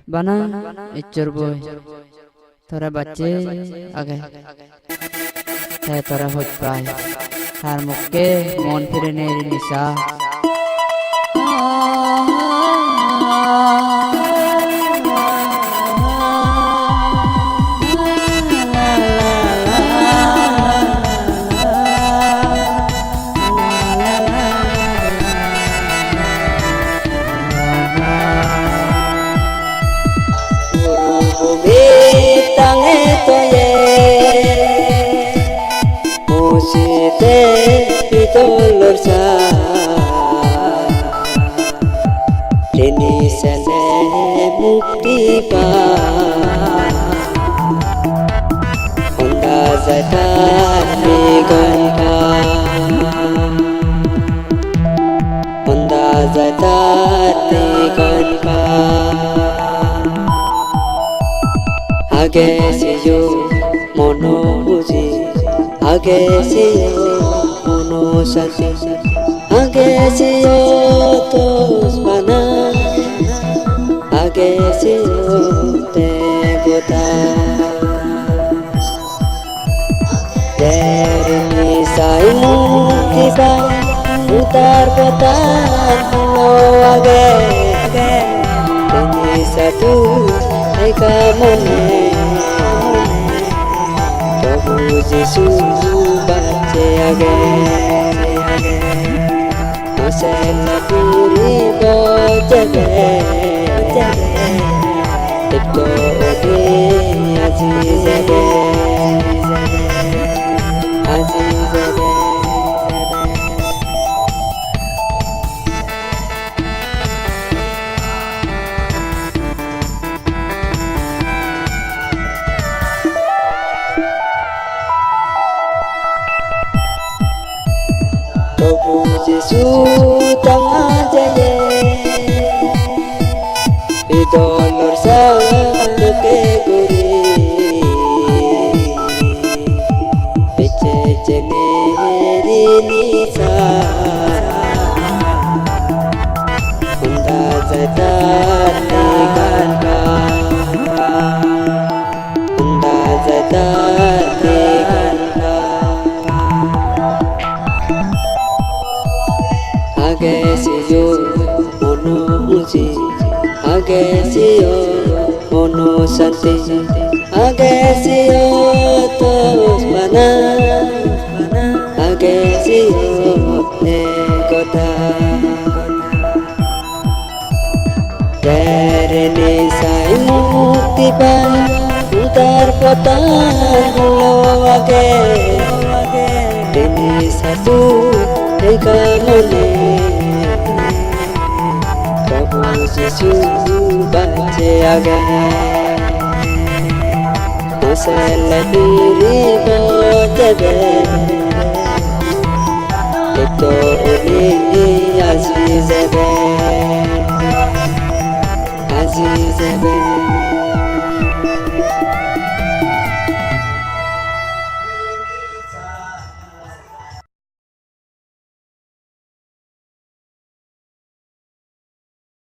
बना इच्चर बोय तोरा बच्चे आगे है तोरा होत पाए तार मुक्के मन फिरे नेरी निशा Dolor sa Deni sene mukti pa Honda zata nigan pa Honda zata nigan pa Age se yo mono buji Age se yo mono sati Age se yo tos bana Age se yo te gota Deri nisai mukti ba Utar potan lo age Deni satu eka mone Prabhu Jesus bache age Masela puri bojage Tipko ode aziz age Aziz age Prabhu Jesus tanga jaye Idolor sandu ke guri Piche cheneri nisa Honda zata nigan pa Honda zata nigan pa Age se yo mono muji Age se yo mono santi Age se yo tos mana Age se yo ne kota Dere nisai mukti pai Utar potan lo age Deni satu eka mone Prabhu Jesus bache age Masela diri